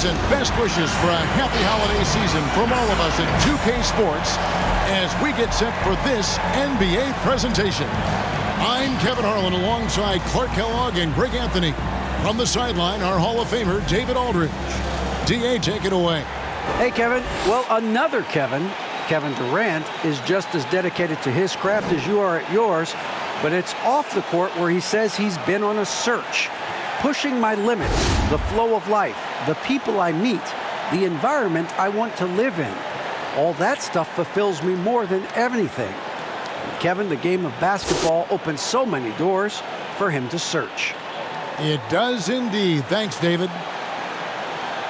and best wishes for a happy holiday season from all of us at 2K Sports as we get set for this NBA presentation. I'm Kevin Harlan alongside Clark Kellogg and Greg Anthony. From the sideline, our Hall of Famer, David Aldridge. D.A., take it away. Hey, Kevin. Well, another Kevin Durant, is just as dedicated to his craft as you are at yours, but it's off the court where he says he's been on a search. Pushing my limits, the flow of life, the people I meet, the environment I want to live in. All that stuff fulfills me more than anything. And Kevin, the game of basketball opens so many doors for him to search. It does indeed. Thanks, David.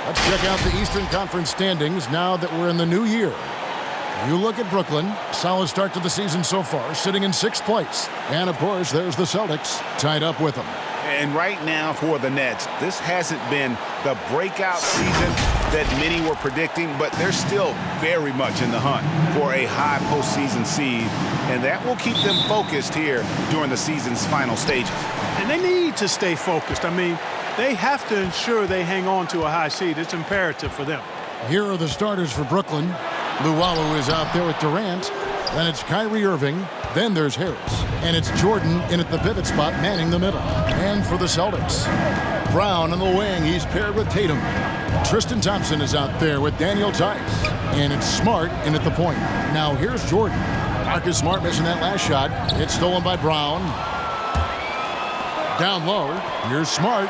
Let's check out the Eastern Conference standings now that we're in the new year. You look at Brooklyn, solid start to the season so far, sitting in 6th place. And, of course, there's the Celtics tied up with them. And right now for the Nets, this hasn't been the breakout season that many were predicting, but they're still very much in the hunt for a high postseason seed, and that will keep them focused here during the season's final stages. And they need to stay focused. I mean, they have to ensure they hang on to a high seed. It's imperative for them. Here are the starters for Brooklyn. Luwawu is out there with Durant. Then it's Kyrie Irving. Then there's Harris. And it's Jordan in at the pivot spot, manning the middle. And for the Celtics, Brown on the wing. He's paired with Tatum. Tristan Thompson is out there with Daniel Tice. And it's Smart in at the point. Now here's Jordan. Marcus Smart missing that last shot. It's stolen by Brown. Down low. Here's Smart.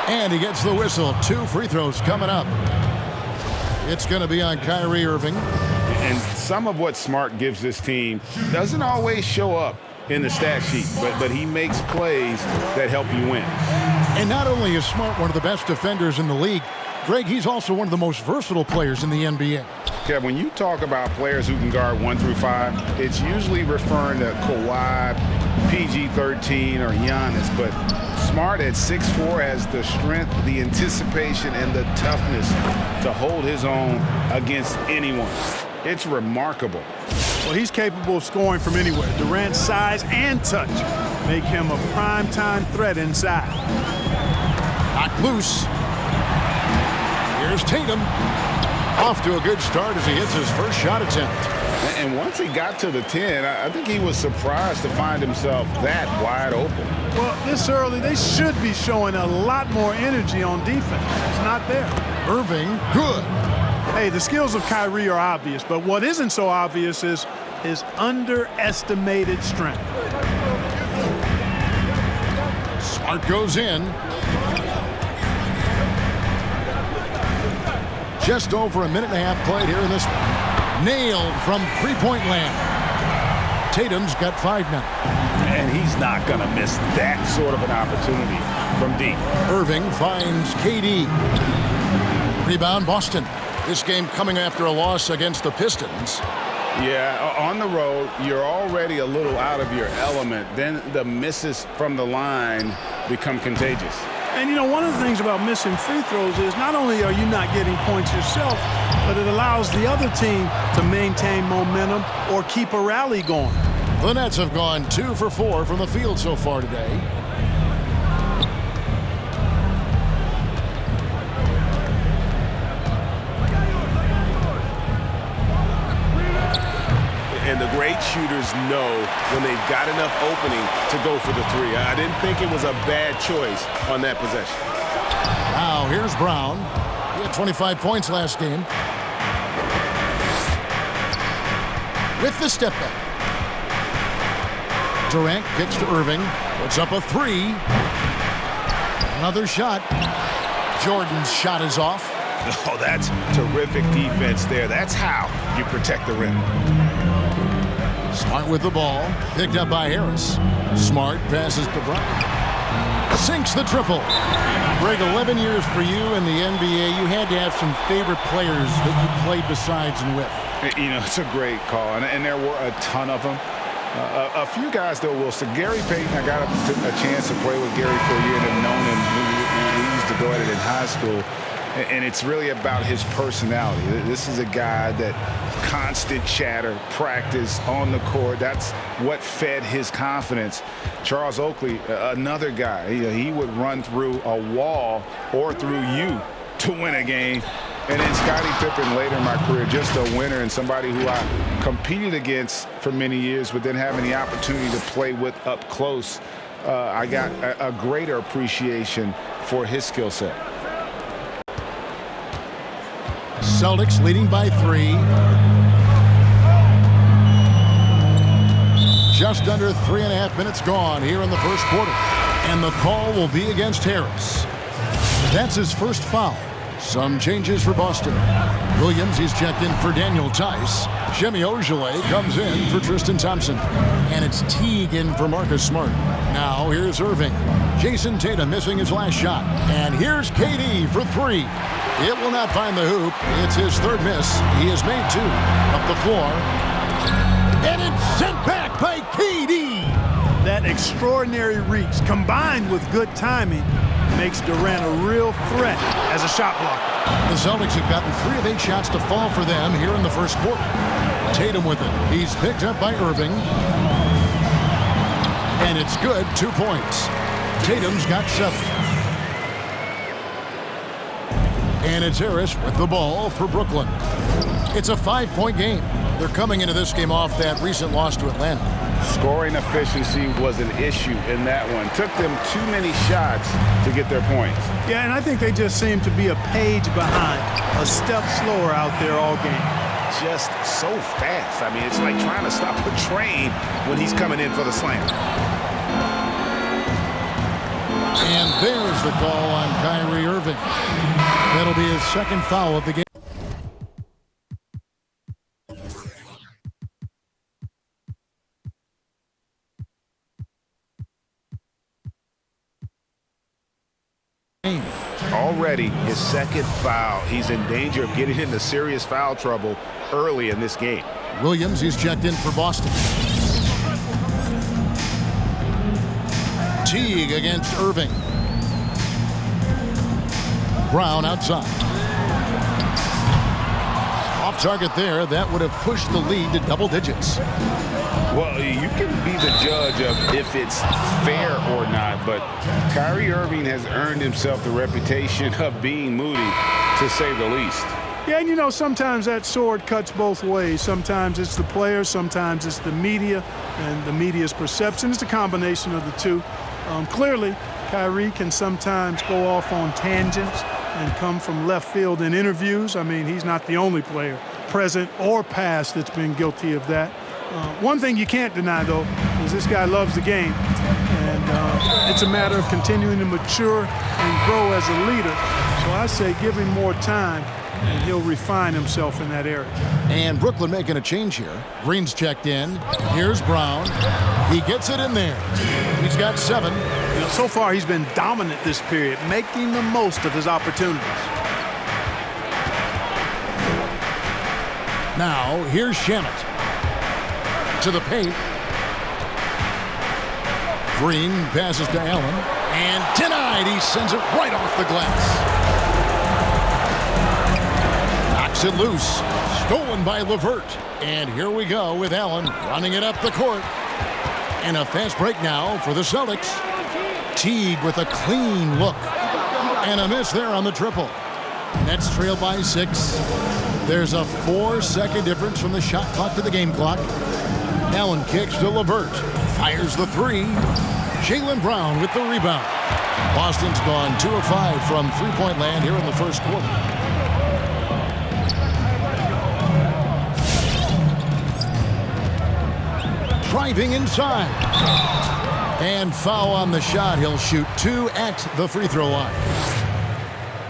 And he gets the whistle. 2 free throws coming up. It's going to be on Kyrie Irving. And some of what Smart gives this team doesn't always show up in the stat sheet, but he makes plays that help you win. And not only is Smart one of the best defenders in the league, Greg, he's also one of the most versatile players in the NBA. Kev, when you talk about players who can guard 1 through 5, it's usually referring to Kawhi, PG-13, or Giannis, but Smart at 6'4" has the strength, the anticipation, and the toughness to hold his own against anyone. It's remarkable. Well, he's capable of scoring from anywhere. Durant's size and touch make him a prime-time threat inside. Knocked loose. Here's Tatum. Off to a good start as he hits his first shot attempt. And once he got to the 10, I think he was surprised to find himself that wide open. Well, this early, they should be showing a lot more energy on defense. It's not there. Irving, good. Hey, the skills of Kyrie are obvious, but what isn't so obvious is his underestimated strength. Smart goes in. Just over a minute and a half played here in this one. Nailed from three-point land. Tatum's got 5 now. And he's not going to miss that sort of an opportunity from deep. Irving finds KD. Rebound, Boston. This game coming after a loss against the Pistons. Yeah, on the road, you're already a little out of your element. Then the misses from the line become contagious. And, you know, one of the things about missing free throws is not only are you not getting points yourself, but it allows the other team to maintain momentum or keep a rally going. The Nets have gone 2 for 4 from the field so far today. And the great shooters know when they've got enough opening to go for the 3. I didn't think it was a bad choice on that possession. Now here's Brown. He had 25 points last game. With the step back. Durant kicks to Irving. Puts up a 3. Another shot. Jordan's shot is off. Oh, that's terrific defense there. That's how you protect the rim. Smart with the ball. Picked up by Harris. Smart passes to Brown. Sinks the triple. Greg, 11 years for you in the NBA. You had to have some favorite players that you played besides and with. You know, it's a great call, and there were a ton of them. A few guys, though, Wilson. Gary Payton, I got a chance to play with Gary for a year and have known him. We used to go at it in high school. And it's really about his personality. This is a guy that constant chatter, practice on the court. That's what fed his confidence. Charles Oakley, another guy, he would run through a wall or through you to win a game. And then Scottie Pippen later in my career, just a winner and somebody who I competed against for many years, but then having the opportunity to play with up close, I got a greater appreciation for his skill set. Celtics leading by 3. Just under 3.5 minutes gone here in the first quarter. And the call will be against Harris. That's his first foul. Some changes for Boston. Williams, he's checked in for Daniel Tice. Semi Ojeleye comes in for Tristan Thompson. And it's Teague in for Marcus Smart. Now here's Irving. Jason Tatum missing his last shot. And here's KD for 3. It will not find the hoop. It's his third miss. He has made 2. Up the floor. And it's sent back by KD. That extraordinary reach combined with good timing makes Durant a real threat as a shot blocker. The Celtics have gotten 3 of 8 shots to fall for them here in the first quarter. Tatum with it. He's picked up by Irving. And it's good. 2 points. Tatum's got 7. And it's Harris with the ball for Brooklyn. It's a 5-point game. They're coming into this game off that recent loss to Atlanta. Scoring efficiency was an issue in that one. Took them too many shots to get their points. Yeah, and I think they just seem to be a page behind, a step slower out there all game. Just so fast. I mean, it's like trying to stop a train when he's coming in for the slam. And there's the call on Kyrie Irving. That'll be his second foul of the game. Already his second foul. He's in danger of getting into serious foul trouble early in this game. Williams, he's checked in for Boston. Teague against Irving. Brown outside. Off target there. That would have pushed the lead to double digits. Well, you can be the judge of if it's fair or not, but Kyrie Irving has earned himself the reputation of being moody, to say the least. Yeah, and you know, sometimes that sword cuts both ways. Sometimes it's the player, sometimes it's the media, and the media's perception. It's a combination of the two. Clearly, Kyrie can sometimes go off on tangents and come from left field in interviews. I mean, he's not the only player, present or past, that's been guilty of that. One thing you can't deny, though, is this guy loves the game. And it's a matter of continuing to mature and grow as a leader. So I say give him more time, and he'll refine himself in that area. And Brooklyn making a change here. Green's checked in. Here's Brown. He gets it in there. He's got 7. You know, so far, he's been dominant this period, making the most of his opportunities. Now, here's Shamet. To the paint. Green passes to Allen. And denied. He sends it right off the glass. Knocks it loose. Stolen by LeVert. And here we go with Allen running it up the court. And a fast break now for the Celtics. Teague with a clean look. And a miss there on the triple. Nets trail by 6. There's a 4-second difference from the shot clock to the game clock. Allen kicks to LeVert. Fires the 3. Jaylen Brown with the rebound. Boston's gone 2 of 5 from three-point land here in the first quarter. Driving inside. And foul on the shot. He'll shoot 2 at the free throw line.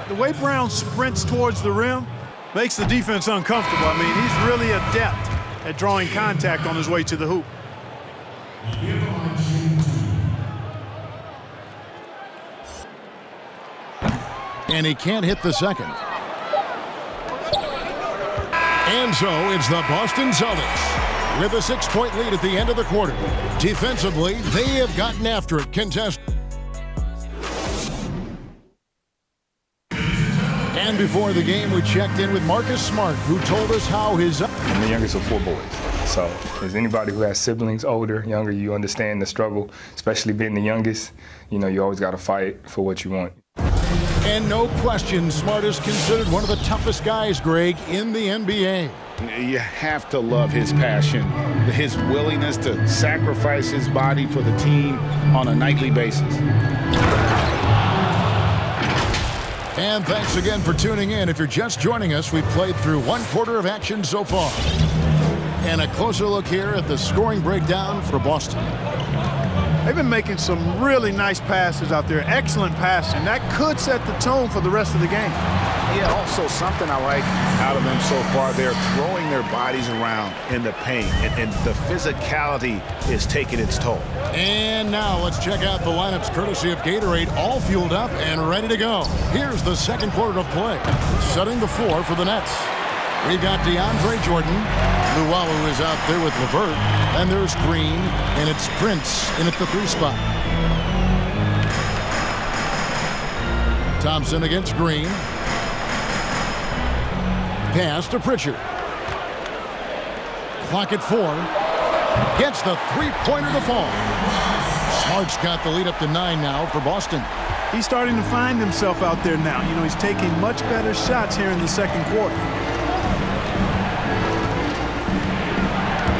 The way Brown sprints towards the rim makes the defense uncomfortable. I mean, he's really adept at drawing contact on his way to the hoop. And he can't hit the second. And so it's the Boston Celtics with a 6-point lead at the end of the quarter. Defensively, they have gotten after it. Contest. And before the game, we checked in with Marcus Smart, who told us how his... I'm the youngest of 4 boys. So as anybody who has siblings, older, younger, you understand the struggle, especially being the youngest. You know, you always got to fight for what you want. And no question, Smart is considered one of the toughest guys, Greg, in the NBA. You have to love his passion, his willingness to sacrifice his body for the team on a nightly basis. And thanks again for tuning in. If you're just joining us, we've played through one quarter of action so far. And a closer look here at the scoring breakdown for Boston. They've been making some really nice passes out there. Excellent passing. That could set the tone for the rest of the game. Yeah, also something I like out of them so far, they're throwing their bodies around in the paint, and the physicality is taking its toll. And now let's check out the lineups courtesy of Gatorade, all fueled up and ready to go. Here's the second quarter of play. Setting the floor for the Nets. We've got DeAndre Jordan. Luwawu is out there with LeVert. And there's Green, and it's Prince in at the 3 spot. Thompson against Green. Pass to Pritchard. Clock at 4. Gets the three-pointer to fall. Smart's got the lead up to 9 now for Boston. He's starting to find himself out there now. You know, he's taking much better shots here in the second quarter.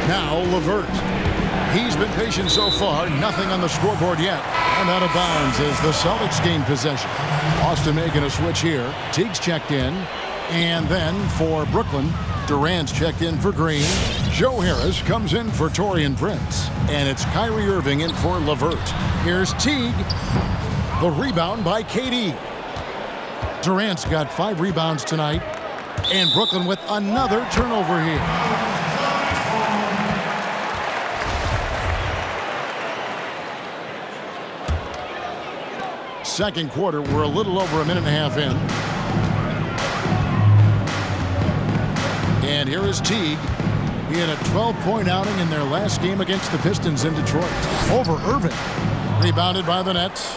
Now LeVert. He's been patient so far. Nothing on the scoreboard yet. And out of bounds as the Celtics gain possession. Boston making a switch here. Teague's checked in. And then for Brooklyn, Durant's checked in for Green. Joe Harris comes in for Taurean Prince. And it's Kyrie Irving in for LeVert. Here's Teague. The rebound by KD. Durant's got 5 rebounds tonight. And Brooklyn with another turnover here. Second quarter, we're a little over a minute and a half in. And here is Teague. He had a 12-point outing in their last game against the Pistons in Detroit. Over Irving. Rebounded by the Nets.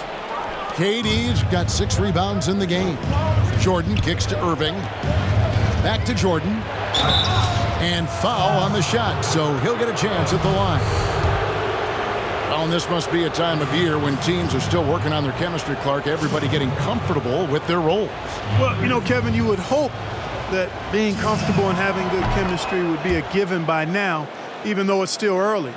KD's got 6 rebounds in the game. Jordan kicks to Irving. Back to Jordan. And foul on the shot, so he'll get a chance at the line. Well, and this must be a time of year when teams are still working on their chemistry, Clark. Everybody getting comfortable with their roles. Well, you know, Kevin, you would hope that being comfortable and having good chemistry would be a given by now, even though it's still early.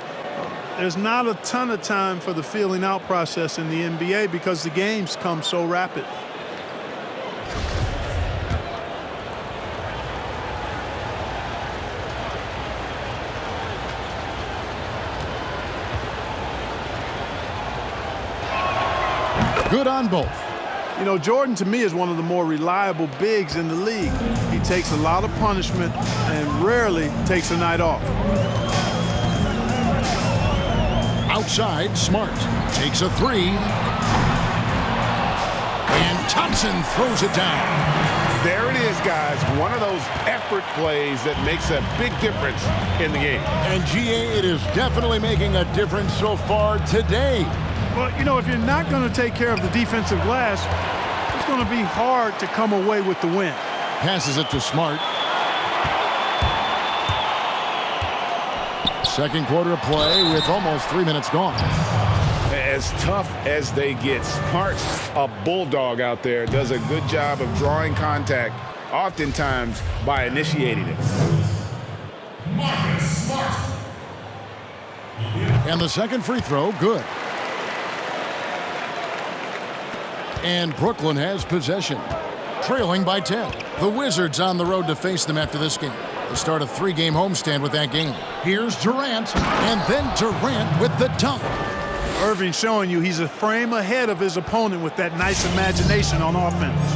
There's not a ton of time for the feeling out process in the NBA because the games come so rapidly. Good on both. You know, Jordan, to me, is one of the more reliable bigs in the league. He takes a lot of punishment and rarely takes a night off. Outside, Smart takes a 3. And Thompson throws it down. There it is, guys. One of those effort plays that makes a big difference in the game. And GA, it is definitely making a difference so far today. Well, you know, if you're not going to take care of the defensive glass, it's going to be hard to come away with the win. Passes it to Smart. Second quarter of play with almost 3 minutes gone. As tough as they get, Smart's a bulldog out there, does a good job of drawing contact, oftentimes by initiating it. Marcus Smart. And the second free throw, good. And Brooklyn has possession, trailing by 10. The Wizards on the road to face them after this game. They start a 3-game homestand with that game. Here's Durant, and then Durant with the dunk. Irving showing you he's a frame ahead of his opponent with that nice imagination on offense.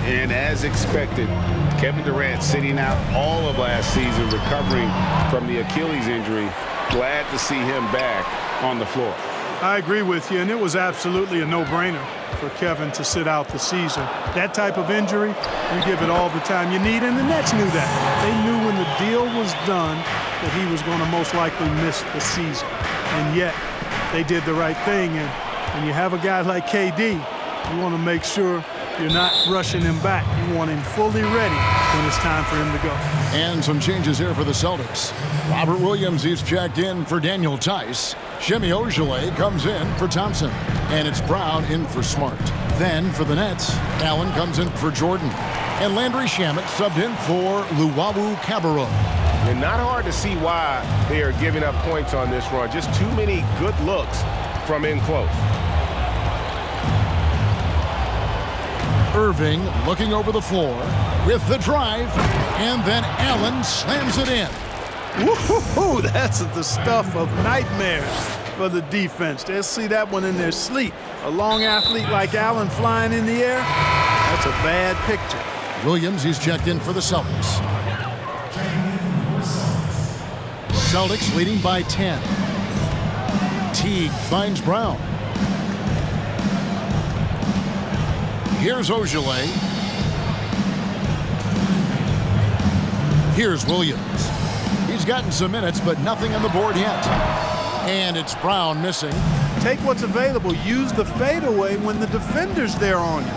And as expected, Kevin Durant sitting out all of last season, recovering from the Achilles injury. Glad to see him back on the floor. I agree with you, and it was absolutely a no-brainer for Kevin to sit out the season. That type of injury, you give it all the time you need, and the Nets knew that. They knew when the deal was done that he was going to most likely miss the season. And yet, they did the right thing, and when you have a guy like KD, you want to make sure you're not rushing him back. You want him fully ready when it's time for him to go. And some changes here for the Celtics. Robert Williams is checked in for Daniel Tice. Shemi Ojeleye comes in for Thompson. And it's Brown in for Smart. Then for the Nets, Allen comes in for Jordan. And Landry Shamet subbed in for Luwawu Cabarrot. And not hard to see why they are giving up points on this run. Just too many good looks from in close. Irving looking over the floor with the drive, and then Allen slams it in. Woo-hoo-hoo, that's the stuff of nightmares for the defense. They'll see that one in their sleep. A long athlete like Allen flying in the air, that's a bad picture. Williams, he's checked in for the Celtics. Celtics leading by 10. Teague finds Brown. Here's Ojale. Here's Williams. He's gotten some minutes, but nothing on the board yet. And it's Brown missing. Take what's available. Use the fadeaway when the defender's there on you.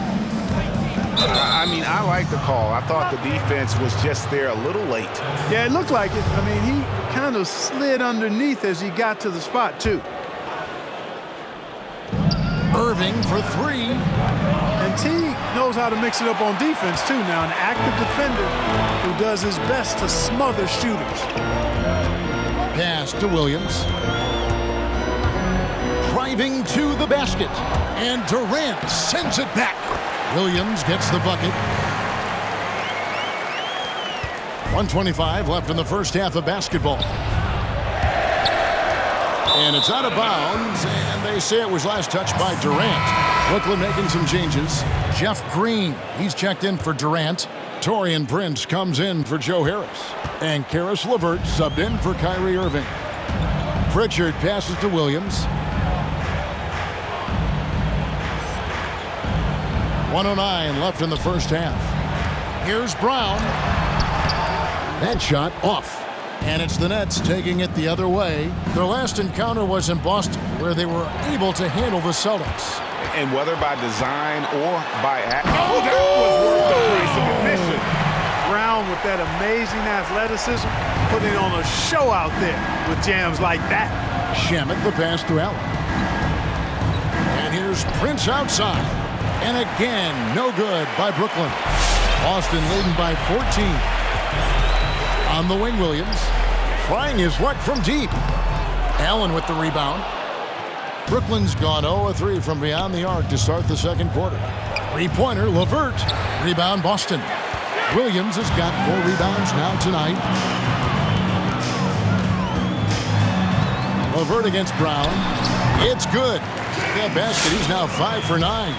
I mean, I like the call. I thought the defense was just there a little late. Yeah, it looked like it. I mean, he kind of slid underneath as he got to the spot, too. Irving for three. And Teague knows how to mix it up on defense, too. Now, an active defender who does his best to smother shooters. Pass to Williams. Driving to the basket. And Durant sends it back. Williams gets the bucket. 1:25 left in the first half of basketball. And it's out of bounds, and they say it was last touched by Durant. Brooklyn making some changes. Jeff Green, he's checked in for Durant. Taurean Prince comes in for Joe Harris. And Karis LeVert subbed in for Kyrie Irving. Pritchard passes to Williams. 1:09 left in the first half. Here's Brown. That shot off. And it's the Nets taking it the other way. Their last encounter was in Boston, where they were able to handle the Celtics. And whether by design or by act. Oh, that was worth the price of admission. Brown with that amazing athleticism, putting on a show out there with jams like that. Shamet the pass to Allen. And here's Prince outside. And again, no good by Brooklyn. Boston leading by 14. On the wing, Williams. Trying his luck from deep. Allen with the rebound. Brooklyn's gone 0 of 3 from beyond the arc to start the second quarter. Three-pointer, LeVert. Rebound, Boston. Williams has got 4 rebounds now tonight. LeVert against Brown. It's good. That basket, he's now 5 for 9.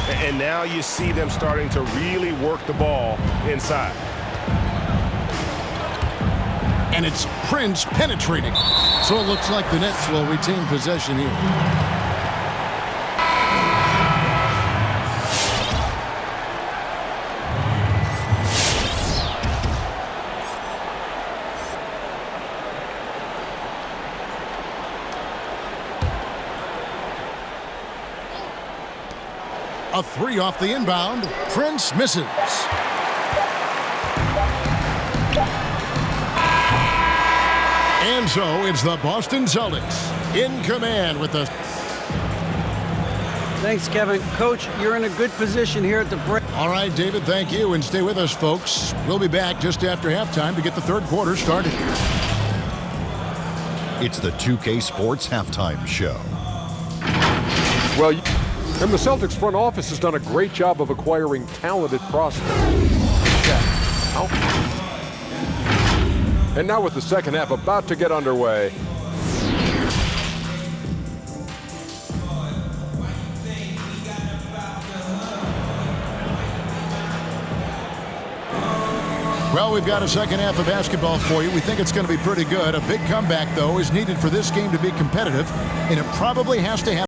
And now you see them starting to really work the ball inside. And it's Prince penetrating. So it looks like the Nets will retain possession here. A three off the inbound. Prince misses. And so it's the Boston Celtics in command with the... Thanks, Kevin. Coach, you're in a good position here at the break. All right, David, thank you. And stay with us, folks. We'll be back just after halftime to get the third quarter started. It's the 2K Sports Halftime Show. Well, and the Celtics front office has done a great job of acquiring talented prospects. And now with the second half about to get underway. Well, we've got a second half of basketball for you. We think it's going to be pretty good. A big comeback, though, is needed for this game to be competitive, and it probably has to happen.